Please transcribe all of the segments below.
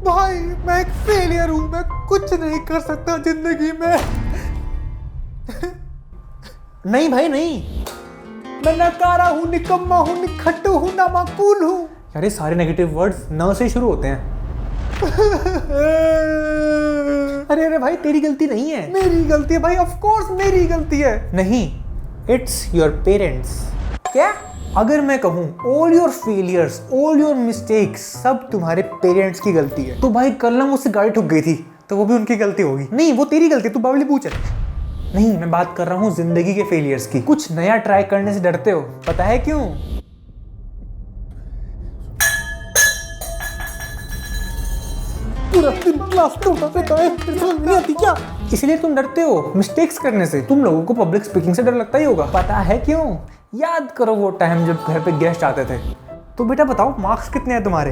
भाई मैं एक फेलियर हूँ, मैं कुछ नहीं कर सकता जिंदगी में। नहीं भाई नहीं। मैं नकारा हूँ, निकम्मा हूँ, निखट्टू हूँ, नामाकूल हूँ। यार ये सारे नेगेटिव वर्ड्स न से शुरू होते हैं। अरे अरे भाई तेरी गलती नहीं है। मेरी गलती है भाई, ऑफ कोर्स मेरी गलती है। नहीं, इट्स योर पेरेंट्स। क्या? अगर मैं कहूँ all your failures, all your mistakes सब तुम्हारे पेरेंट्स की गलती है, तो भाई कल ना मुझसे गाड़ी ठुक गई थी तो वो भी उनकी गलती होगी। नहीं वो तेरी गलती, तू बावली पूछ। नहीं मैं बात कर रहा हूँ जिंदगी के फेलियर्स की। कुछ नया ट्राई करने से डरते हो, पता है क्यों? पूरा दिन लास्ट रहता है, समझ नहीं आती क्या? इसलिए तुम डरते हो मिस्टेक्स करने से। तुम लोगों को पब्लिक स्पीकिंग से डर लगता ही होगा, पता है क्यों? याद करो वो टाइम जब घर पे गेस्ट आते थे। तो बेटा बताओ मार्क्स कितने हैं तुम्हारे?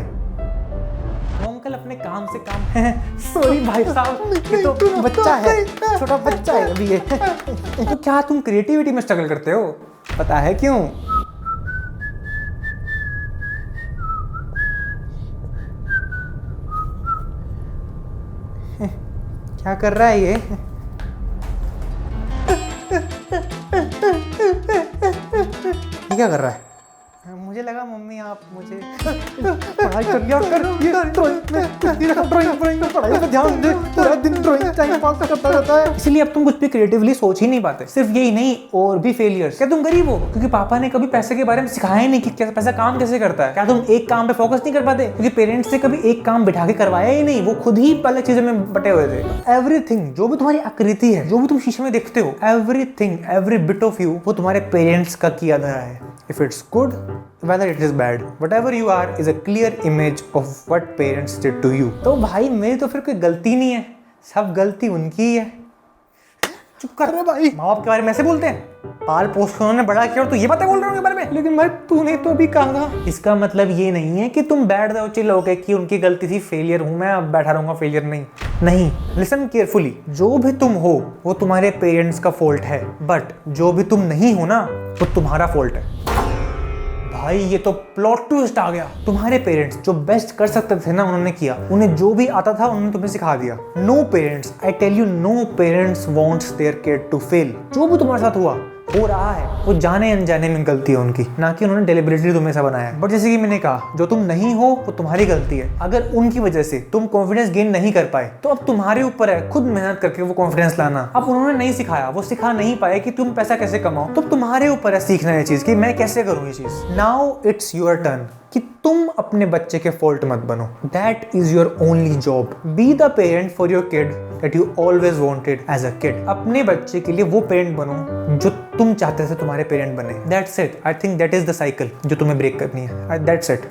अंकल अपने काम से काम है। सॉरी भाई साहब, ये तो बच्चा है, छोटा बच्चा है अभी ये। तो क्या तुम क्रिएटिविटी में स्ट्रगल करते हो, पता है क्यों? क्या कर रहा है ये? क्या कर रहा है? मुझे लगा मम्मी आप मुझे पढ़ाई कर लिया कर, ये ड्राइंग में पढ़ाई पे ध्यान दे, पूरा दिन ड्राइंग टाइम पास करता रहता है। इसलिए अब तुम कुछ भी क्रिएटिवली सोच ही नहीं पाते। सिर्फ यही नहीं और भी फेलियर्स। क्या तुम गरीब हो क्योंकि पापा ने कभी पैसे के बारे में सिखाया ही नहीं कि क्या पैसा काम कैसे करता है? क्या तुम एक काम पे फोकस नहीं कर पाते क्योंकि पेरेंट्स से कभी एक काम बिठा के करवाया ही नहीं, वो खुद ही अलग चीजों में बटे हुए थे? एवरीथिंग, जो भी तुम्हारी आकृति है, जो भी तुम शीशे में देखते हो, everything, every bit of you, वो तुम्हारे पेरेंट्स का किया धरा है। If it's good, whether it is bad, whatever you are is a clear image of what parents did to you. तो भाई मेरी तो फिर कोई गलती नहीं है, सब गलती उनकी ही है। चुप कर रहे भाई, माँ बाप के बारे में ऐसे बोलते हैं? पाल पोस के उन्होंने बड़ा किया और तू ये बातें बोल रहे हो उनके बारे में? लेकिन भाई तूने तो अभी कहा। इसका मतलब ये नहीं है कि तुम बैठ जाओ चिल होके कि उनकी गलती थी, फेलियर हूं मैं, अब बैठा रहूंगा फेलियर नहीं। नहीं, लिसन केयरफुली, जो भी तुम हो वो तुम्हारे पेरेंट्स का फॉल्ट है, बट जो भी तुम नहीं हो ना वो तुम्हारा फॉल्ट है। भाई ये तो प्लॉट ट्विस्ट आ गया। तुम्हारे पेरेंट्स जो बेस्ट कर सकते थे ना उन्होंने किया, उन्हें जो भी आता था उन्होंने तुम्हें सिखा दिया। No parents, I tell you, no parents wants their kid to fail. जो भी तुम्हारे साथ हुआ हो रहा है वो जाने अनजाने में गलती है उनकी, ना कि उन्होंने डेलिबरेटली तुम्हें ऐसा बनाया। बट जैसे कि मैंने कहा, जो तुम नहीं हो वो तुम्हारी गलती है। अगर उनकी वजह से तुम कॉन्फिडेंस गेन नहीं कर पाए तो अब तुम्हारे ऊपर है खुद मेहनत करके वो कॉन्फिडेंस लाना। अब उन्होंने नहीं सिखाया, वो सिखा नहीं पाए कि तुम पैसा कैसे कमाओ, तो तुम्हारे ऊपर है सीखना ये चीज कि मैं कैसे करूँ ये चीज। नाउ इट्स योर टर्न कि तुम अपने बच्चे के फॉल्ट मत बनो। That is your only job. Be the parent for your kid that you always wanted as a kid. अपने बच्चे के लिए वो पेरेंट बनो जो तुम चाहते थे तुम्हारे पेरेंट बने। That's it. I think that is the cycle जो तुम्हें ब्रेक करनी है। That's it.